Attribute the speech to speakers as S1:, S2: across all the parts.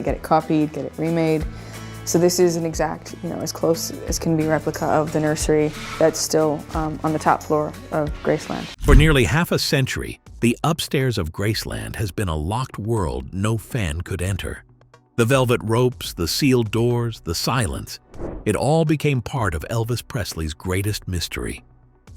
S1: get it copied, get it remade. So this is an exact, as close as can be replica of the nursery that's still on the top floor of Graceland.
S2: For nearly half a century, the upstairs of Graceland has been a locked world no fan could enter. The velvet ropes, the sealed doors, the silence, it all became part of Elvis Presley's greatest mystery.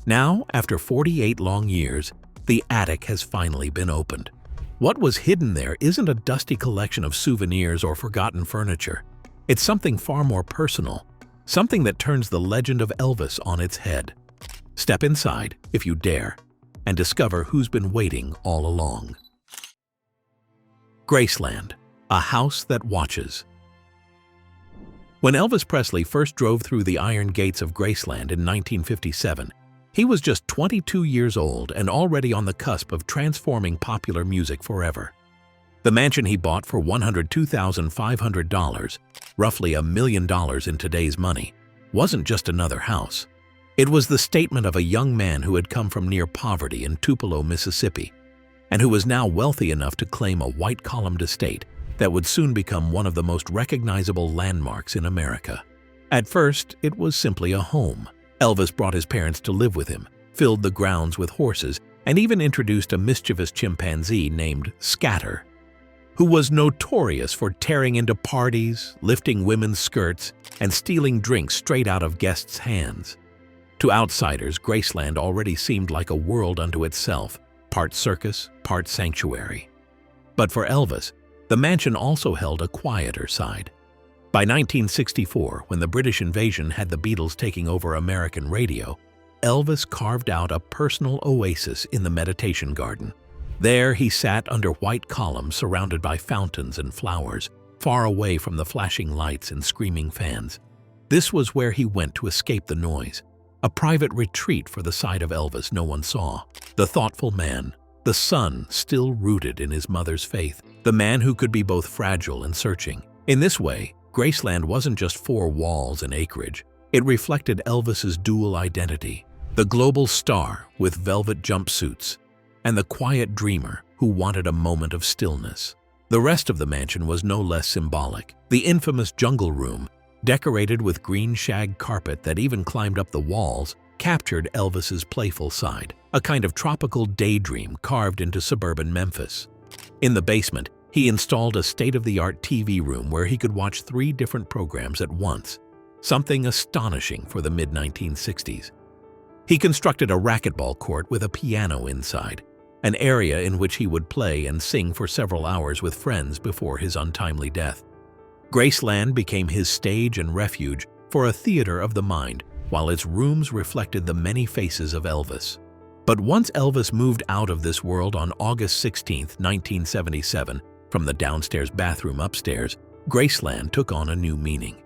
S2: Now, after 48 long years, the attic has finally been opened. What was hidden there isn't a dusty collection of souvenirs or forgotten furniture. It's something far more personal, something that turns the legend of Elvis on its head. Step inside, if you dare, and discover who's been waiting all along. Graceland, a house that watches. When Elvis Presley first drove through the iron gates of Graceland in 1957, he was just 22 years old and already on the cusp of transforming popular music forever. The mansion he bought for $102,500, roughly $1 million in today's money, wasn't just another house. It was the statement of a young man who had come from near poverty in Tupelo, Mississippi, and who was now wealthy enough to claim a white-columned estate that would soon become one of the most recognizable landmarks in America. At first, it was simply a home. Elvis brought his parents to live with him, filled the grounds with horses, and even introduced a mischievous chimpanzee named Scatter, who was notorious for tearing into parties, lifting women's skirts, and stealing drinks straight out of guests' hands. To outsiders, Graceland already seemed like a world unto itself, part circus, part sanctuary. But for Elvis, the mansion also held a quieter side. By 1964, when the British invasion had the Beatles taking over American radio, Elvis carved out a personal oasis in the meditation garden. There he sat under white columns surrounded by fountains and flowers, far away from the flashing lights and screaming fans. This was where he went to escape the noise, a private retreat for the side of Elvis no one saw. The thoughtful man, the son still rooted in his mother's faith, the man who could be both fragile and searching. In this way, Graceland wasn't just four walls and acreage. It reflected Elvis's dual identity, the global star with velvet jumpsuits, and the quiet dreamer who wanted a moment of stillness. The rest of the mansion was no less symbolic. The infamous jungle room, decorated with green shag carpet that even climbed up the walls, captured Elvis's playful side, a kind of tropical daydream carved into suburban Memphis. In the basement, he installed a state-of-the-art TV room where he could watch 3 different programs at once, something astonishing for the mid-1960s. He constructed a racquetball court with a piano inside, an area in which he would play and sing for several hours with friends before his untimely death. Graceland became his stage and refuge for a theater of the mind, while its rooms reflected the many faces of Elvis. But once Elvis moved out of this world on August 16, 1977, from the downstairs bathroom upstairs, Graceland took on a new meaning.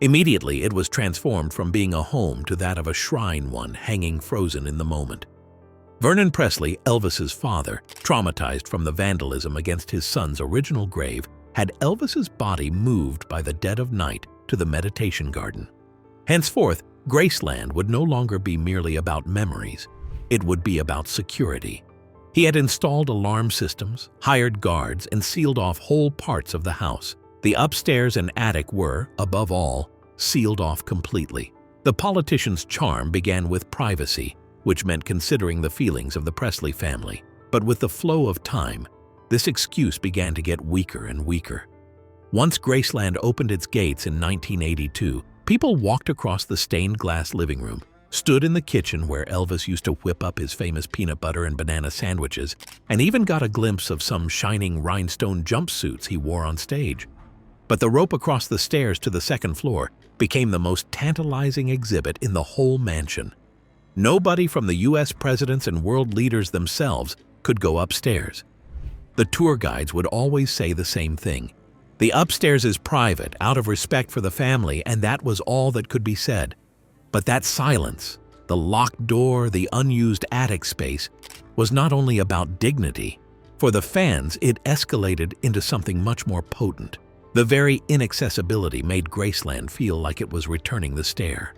S2: Immediately, it was transformed from being a home to that of a shrine, one hanging frozen in the moment. Vernon Presley, Elvis's father, traumatized from the vandalism against his son's original grave, had Elvis's body moved by the dead of night to the meditation garden. Henceforth, Graceland would no longer be merely about memories. It would be about security. He had installed alarm systems, hired guards, and sealed off whole parts of the house. The upstairs and attic were, above all, sealed off completely. The politician's charm began with privacy, which meant considering the feelings of the Presley family. But with the flow of time, this excuse began to get weaker and weaker. Once Graceland opened its gates in 1982, people walked across the stained glass living room, stood in the kitchen where Elvis used to whip up his famous peanut butter and banana sandwiches, and even got a glimpse of some shining rhinestone jumpsuits he wore on stage. But the rope across the stairs to the second floor became the most tantalizing exhibit in the whole mansion. Nobody from the U.S. presidents and world leaders themselves could go upstairs. The tour guides would always say the same thing. The upstairs is private, out of respect for the family, and that was all that could be said. But that silence, the locked door, the unused attic space, was not only about dignity. For the fans, it escalated into something much more potent. The very inaccessibility made Graceland feel like it was returning the stare.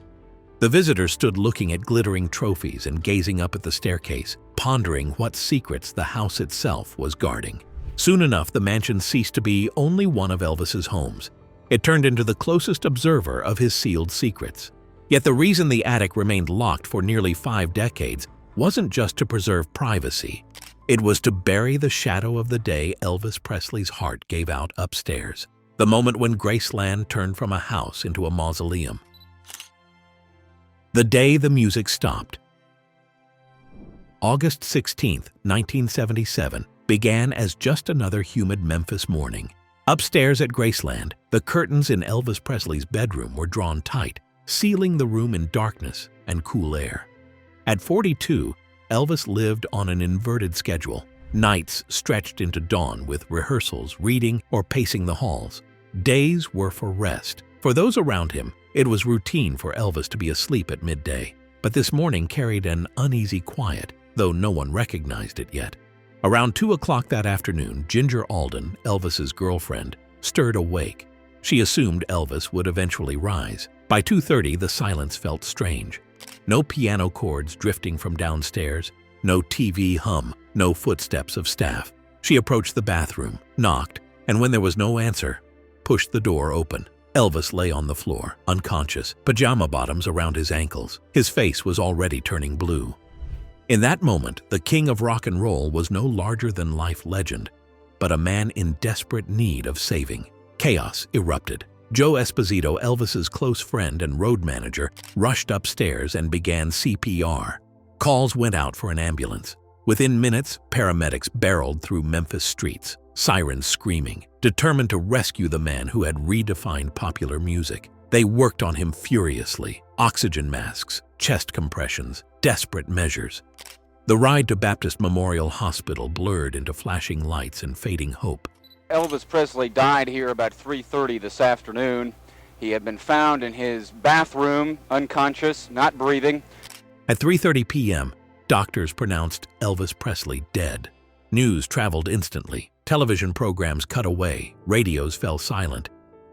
S2: The visitors stood looking at glittering trophies and gazing up at the staircase, pondering what secrets the house itself was guarding. Soon enough, the mansion ceased to be only one of Elvis's homes. It turned into the closest observer of his sealed secrets. Yet the reason the attic remained locked for nearly 5 decades wasn't just to preserve privacy. It was to bury the shadow of the day Elvis Presley's heart gave out upstairs, the moment when Graceland turned from a house into a mausoleum. The day the music stopped. August 16, 1977, began as just another humid Memphis morning. Upstairs at Graceland, the curtains in Elvis Presley's bedroom were drawn tight, sealing the room in darkness and cool air. At 42, Elvis lived on an inverted schedule. Nights stretched into dawn with rehearsals, reading, or pacing the halls. Days were for rest. For those around him, it was routine for Elvis to be asleep at midday. But this morning carried an uneasy quiet, though no one recognized it yet. Around 2 o'clock that afternoon, Ginger Alden, Elvis's girlfriend, stirred awake. She assumed Elvis would eventually rise. By 2:30, the silence felt strange. No piano chords drifting from downstairs, no TV hum, no footsteps of staff. She approached the bathroom, knocked, and when there was no answer, pushed the door open. Elvis lay on the floor, unconscious, pajama bottoms around his ankles. His face was already turning blue. In that moment, the king of rock and roll was no larger-than-life legend, but a man in desperate need of saving. Chaos erupted. Joe Esposito, Elvis's close friend and road manager, rushed upstairs and began CPR. Calls went out for an ambulance. Within minutes, paramedics barreled through Memphis streets, sirens screaming, determined to rescue the man who had redefined popular music. They worked on him furiously. Oxygen masks, chest compressions, desperate measures. The ride to Baptist Memorial Hospital blurred into flashing lights and fading hope.
S3: Elvis Presley died here about 3:30 this afternoon. He had been found in his bathroom, unconscious, not breathing.
S2: At 3:30 p.m., doctors pronounced Elvis Presley dead. News traveled instantly. Television programs cut away, radios fell silent,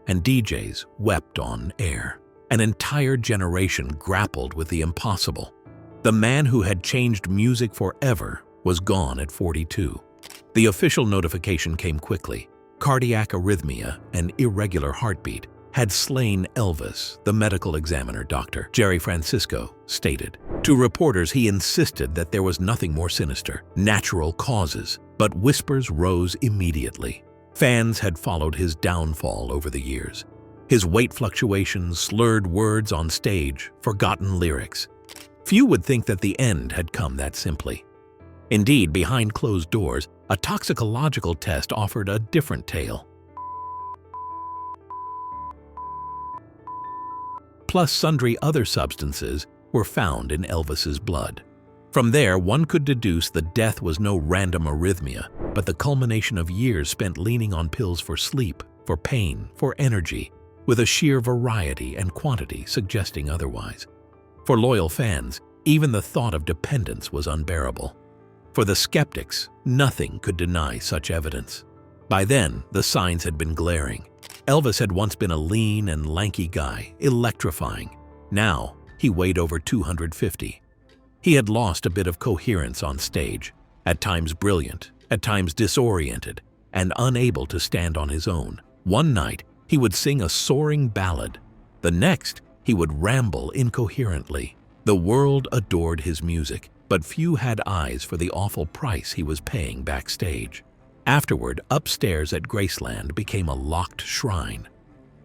S2: and DJs wept on air. An entire generation grappled with the impossible. The man who had changed music forever was gone at 42. The official notification came quickly. Cardiac arrhythmia and irregular heartbeat had slain Elvis, the medical examiner, Dr. Jerry Francisco, stated. To reporters, he insisted that there was nothing more sinister, natural causes, but whispers rose immediately. Fans had followed his downfall over the years. His weight fluctuations, slurred words on stage, forgotten lyrics. Few would think that the end had come that simply. Indeed, behind closed doors, a toxicological test offered a different tale. Plus sundry other substances were found in Elvis's blood. From there, one could deduce the death was no random arrhythmia, but the culmination of years spent leaning on pills for sleep, for pain, for energy, with a sheer variety and quantity suggesting otherwise. For loyal fans, even the thought of dependence was unbearable. For the skeptics, nothing could deny such evidence. By then, the signs had been glaring. Elvis had once been a lean and lanky guy, electrifying. Now, he weighed over 250. He had lost a bit of coherence on stage, at times brilliant, at times disoriented, and unable to stand on his own. One night, he would sing a soaring ballad. The next, he would ramble incoherently. The world adored his music, but few had eyes for the awful price he was paying backstage. Afterward, upstairs at Graceland became a locked shrine.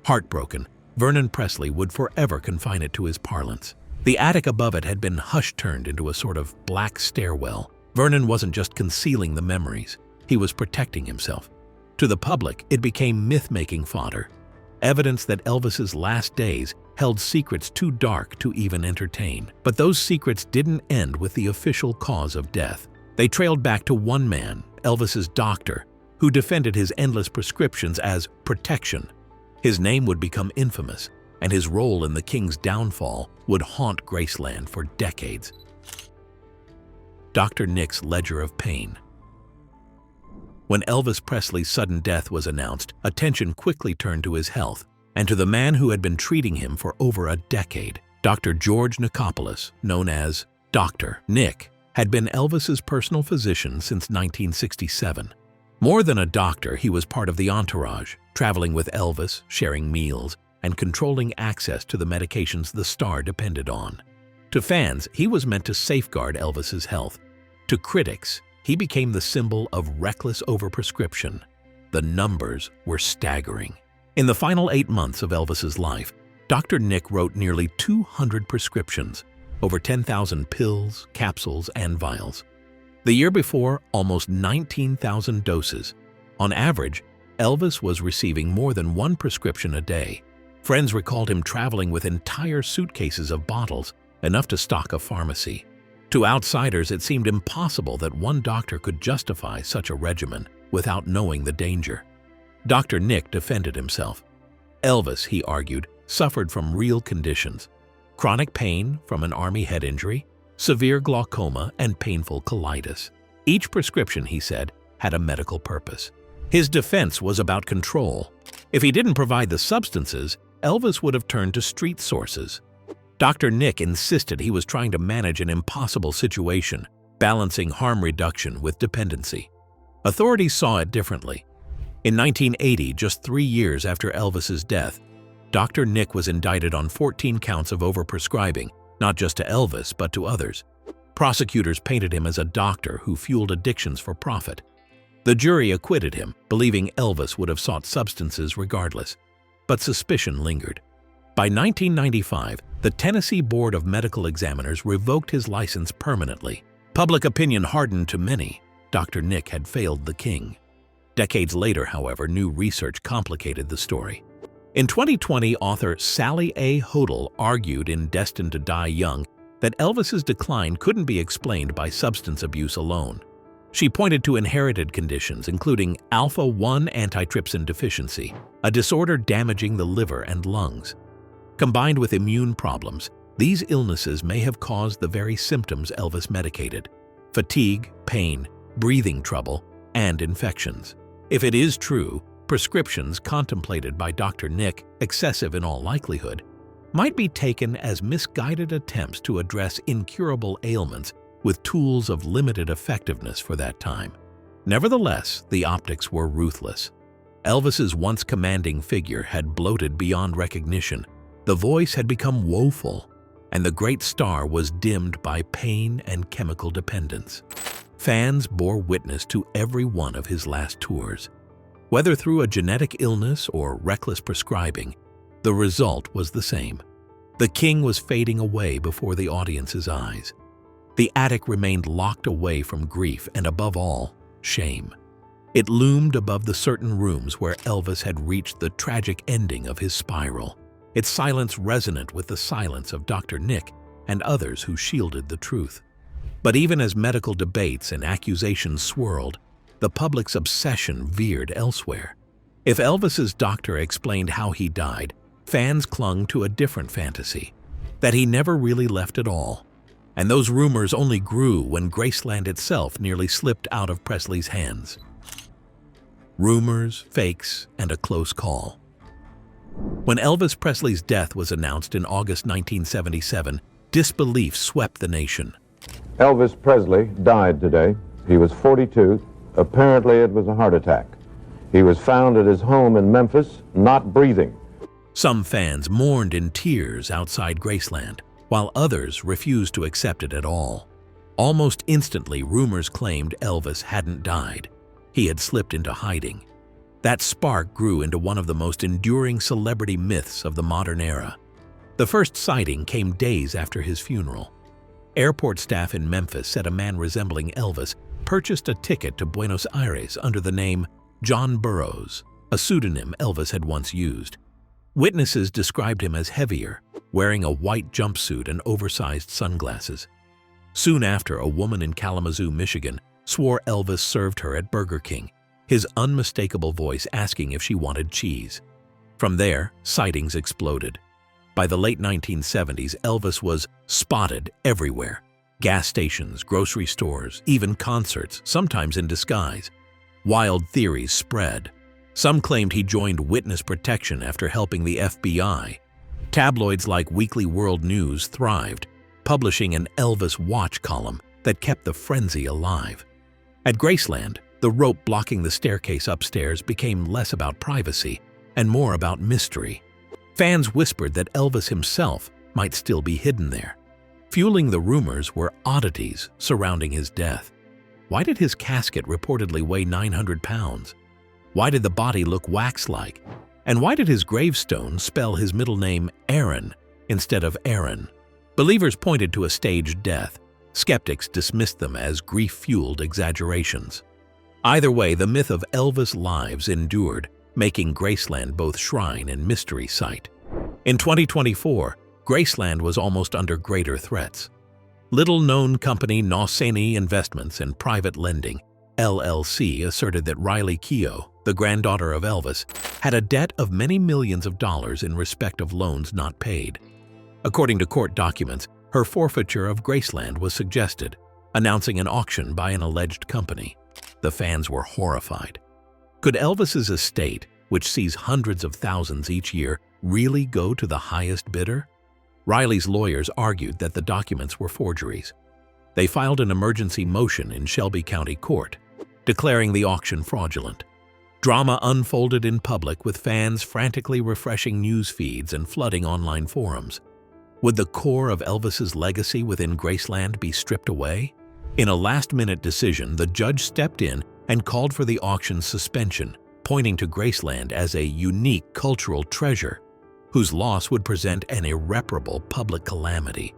S2: Heartbroken, Vernon Presley would forever confine it to his parlance. The attic above it had been hush-turned into a sort of black stairwell. Vernon wasn't just concealing the memories, he was protecting himself. To the public, it became myth-making fodder, evidence that Elvis's last days held secrets too dark to even entertain. But those secrets didn't end with the official cause of death. They trailed back to one man, Elvis's doctor, who defended his endless prescriptions as protection. His name would become infamous, and his role in the king's downfall would haunt Graceland for decades. Dr. Nick's ledger of pain. When Elvis Presley's sudden death was announced, attention quickly turned to his health and to the man who had been treating him for over a decade. Dr. George Nichopoulos, known as Dr. Nick, had been Elvis's personal physician since 1967. More than a doctor, he was part of the entourage, traveling with Elvis, sharing meals, and controlling access to the medications the star depended on. To fans, he was meant to safeguard Elvis's health. To critics, he became the symbol of reckless overprescription. The numbers were staggering. In the final 8 months of Elvis's life, Dr. Nick wrote nearly 200 prescriptions, over 10,000 pills, capsules, and vials. The year before, almost 19,000 doses. On average, Elvis was receiving more than one prescription a day. Friends recalled him traveling with entire suitcases of bottles, enough to stock a pharmacy. To outsiders, it seemed impossible that one doctor could justify such a regimen without knowing the danger. Dr. Nick defended himself. Elvis, he argued, suffered from real conditions: chronic pain from an Army head injury, severe glaucoma, and painful colitis. Each prescription, he said, had a medical purpose. His defense was about control. If he didn't provide the substances, Elvis would have turned to street sources. Dr. Nick insisted he was trying to manage an impossible situation, balancing harm reduction with dependency. Authorities saw it differently. In 1980, just 3 years after Elvis's death, Dr. Nick was indicted on 14 counts of overprescribing, not just to Elvis, but to others. Prosecutors painted him as a doctor who fueled addictions for profit. The jury acquitted him, believing Elvis would have sought substances regardless. But suspicion lingered. By 1995, the Tennessee Board of Medical Examiners revoked his license permanently. Public opinion hardened to many. Dr. Nick had failed the king. Decades later, however, new research complicated the story. In 2020, author Sally A. Hodel argued in Destined to Die Young that Elvis's decline couldn't be explained by substance abuse alone. She pointed to inherited conditions, including alpha-1 antitrypsin deficiency, a disorder damaging the liver and lungs. Combined with immune problems, these illnesses may have caused the very symptoms Elvis medicated: fatigue, pain, breathing trouble, and infections. If it is true, prescriptions contemplated by Dr. Nick, excessive in all likelihood, might be taken as misguided attempts to address incurable ailments with tools of limited effectiveness for that time. Nevertheless, the optics were ruthless. Elvis's once commanding figure had bloated beyond recognition, the voice had become woeful, and the great star was dimmed by pain and chemical dependence. Fans bore witness to every one of his last tours. Whether through a genetic illness or reckless prescribing, the result was the same. The king was fading away before the audience's eyes. The attic remained locked away from grief and, above all, shame. It loomed above the certain rooms where Elvis had reached the tragic ending of his spiral, its silence resonant with the silence of Dr. Nick and others who shielded the truth. But even as medical debates and accusations swirled, the public's obsession veered elsewhere. If Elvis's doctor explained how he died, fans clung to a different fantasy: that he never really left at all. And those rumors only grew when Graceland itself nearly slipped out of Presley's hands. Rumors, fakes, and a close call. When Elvis Presley's death was announced in August 1977, disbelief swept the nation.
S4: Elvis Presley died today. He was 42. Apparently it was a heart attack. He was found at his home in Memphis, not breathing.
S2: Some fans mourned in tears outside Graceland, while others refused to accept it at all. Almost instantly, rumors claimed Elvis hadn't died. He had slipped into hiding. That spark grew into one of the most enduring celebrity myths of the modern era. The first sighting came days after his funeral. Airport staff in Memphis said a man resembling Elvis purchased a ticket to Buenos Aires under the name John Burroughs, a pseudonym Elvis had once used. Witnesses described him as heavier, wearing a white jumpsuit and oversized sunglasses. Soon after, a woman in Kalamazoo, Michigan, swore Elvis served her at Burger King, his unmistakable voice asking if she wanted cheese. From there, sightings exploded. By the late 1970s, Elvis was spotted everywhere: gas stations, grocery stores, even concerts, sometimes in disguise. Wild theories spread. Some claimed he joined witness protection after helping the FBI. Tabloids like Weekly World News thrived, publishing an Elvis Watch column that kept the frenzy alive. At Graceland, the rope blocking the staircase upstairs became less about privacy and more about mystery. Fans whispered that Elvis himself might still be hidden there. Fueling the rumors were oddities surrounding his death. Why did his casket reportedly weigh 900 pounds? Why did the body look wax-like? And why did his gravestone spell his middle name Aaron instead of Aaron? Believers pointed to a staged death. Skeptics dismissed them as grief-fueled exaggerations. Either way, the myth of Elvis' lives endured, making Graceland both shrine and mystery site. In 2024, Graceland was almost under greater threats. Little-known company Nosani Investments and Private Lending, LLC, asserted that Riley Keough, the granddaughter of Elvis, had a debt of many millions of dollars in respect of loans not paid. According to court documents, her forfeiture of Graceland was suggested, announcing an auction by an alleged company. The fans were horrified. Could Elvis's estate, which sees hundreds of thousands each year, really go to the highest bidder? Riley's lawyers argued that the documents were forgeries. They filed an emergency motion in Shelby County Court, declaring the auction fraudulent. Drama unfolded in public, with fans frantically refreshing news feeds and flooding online forums. Would the core of Elvis's legacy within Graceland be stripped away? In a last-minute decision, the judge stepped in and called for the auction's suspension, pointing to Graceland as a unique cultural treasure whose loss would present an irreparable public calamity.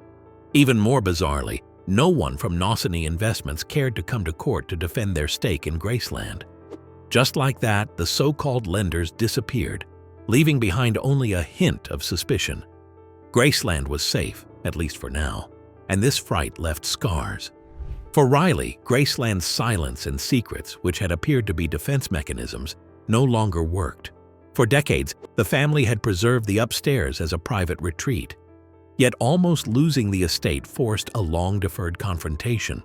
S2: Even more bizarrely, no one from Nosani Investments cared to come to court to defend their stake in Graceland. Just like that, the so-called lenders disappeared, leaving behind only a hint of suspicion. Graceland was safe, at least for now, and this fright left scars. For Riley, Graceland's silence and secrets, which had appeared to be defense mechanisms, no longer worked. For decades, the family had preserved the upstairs as a private retreat. Yet almost losing the estate forced a long-deferred confrontation.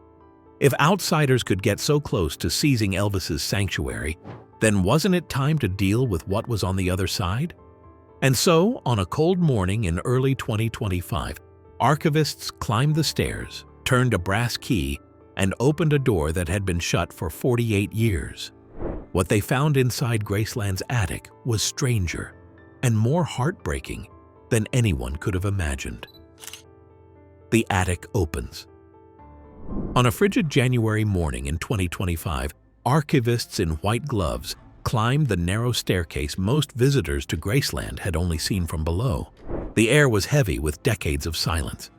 S2: If outsiders could get so close to seizing Elvis's sanctuary, then wasn't it time to deal with what was on the other side? And so, on a cold morning in early 2025, archivists climbed the stairs, turned a brass key, and opened a door that had been shut for 48 years. What they found inside Graceland's attic was stranger and more heartbreaking than anyone could have imagined. The attic opens. On a frigid January morning in 2025, archivists in white gloves climbed the narrow staircase most visitors to Graceland had only seen from below. The air was heavy with decades of silence.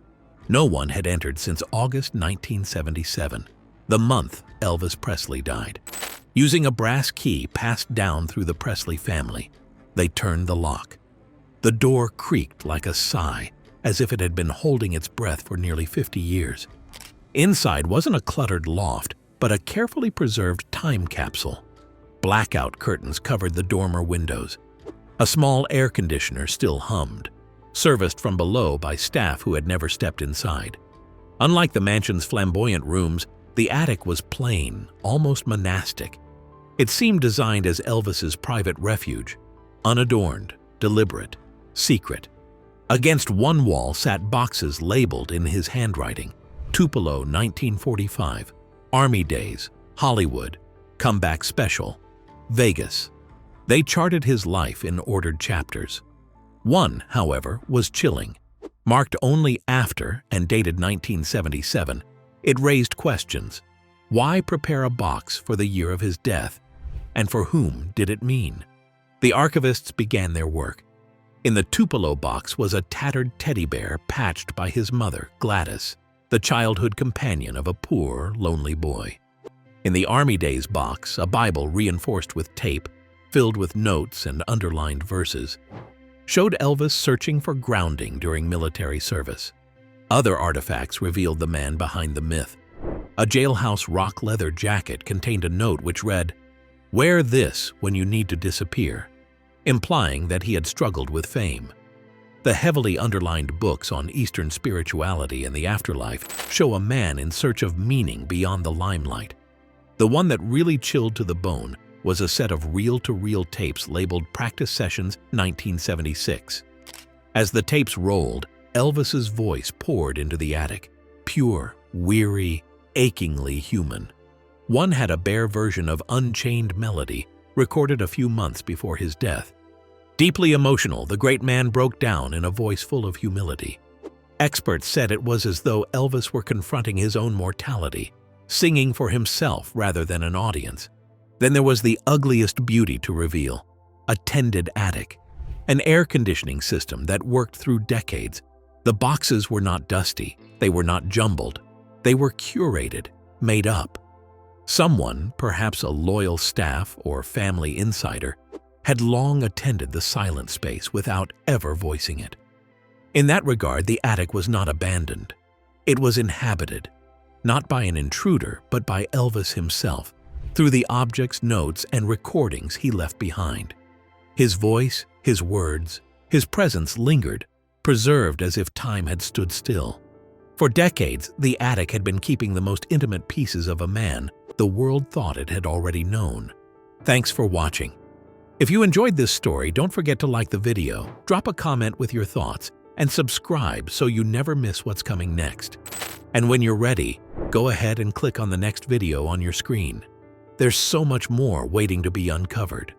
S2: No one had entered since August 1977, the month Elvis Presley died. Using a brass key passed down through the Presley family, they turned the lock. The door creaked like a sigh, as if it had been holding its breath for nearly 50 years. Inside wasn't a cluttered loft, but a carefully preserved time capsule. Blackout curtains covered the dormer windows. A small air conditioner still hummed, serviced from below by staff who had never stepped inside. Unlike the mansion's flamboyant rooms, the attic was plain, almost monastic. It seemed designed as Elvis's private refuge, unadorned, deliberate, secret. Against one wall sat boxes labeled in his handwriting: Tupelo 1945, Army Days, Hollywood, Comeback Special, Vegas. They charted his life in ordered chapters. One, however, was chilling. Marked only after and dated 1977, it raised questions. Why prepare a box for the year of his death? And for whom did it mean? The archivists began their work. In the Tupelo box was a tattered teddy bear patched by his mother, Gladys, the childhood companion of a poor, lonely boy. In the Army Days box, a Bible reinforced with tape, filled with notes and underlined verses, showed Elvis searching for grounding during military service. Other artifacts revealed the man behind the myth. A jailhouse rock leather jacket contained a note which read, "Wear this when you need to disappear," implying that he had struggled with fame. The heavily underlined books on Eastern spirituality and the afterlife show a man in search of meaning beyond the limelight. The one that really chilled to the bone was a set of reel-to-reel tapes labeled Practice Sessions 1976. As the tapes rolled, Elvis's voice poured into the attic, pure, weary, achingly human. One had a bare version of Unchained Melody, recorded a few months before his death. Deeply emotional, the great man broke down in a voice full of humility. Experts said it was as though Elvis were confronting his own mortality, singing for himself rather than an audience. Then there was the ugliest beauty to reveal: a tended attic, an air conditioning system that worked through decades. The boxes were not dusty, they were not jumbled, they were curated, made up. Someone, perhaps a loyal staff or family insider, had long attended the silent space without ever voicing it. In that regard, the attic was not abandoned. It was inhabited, not by an intruder, but by Elvis himself, through the objects, notes, and recordings he left behind. His voice, his words, his presence lingered, preserved as if time had stood still. For decades, the attic had been keeping the most intimate pieces of a man the world thought it had already known. Thanks for watching. If you enjoyed this story, don't forget to like the video, drop a comment with your thoughts, and subscribe so you never miss what's coming next. And when you're ready, go ahead and click on the next video on your screen. There's so much more waiting to be uncovered.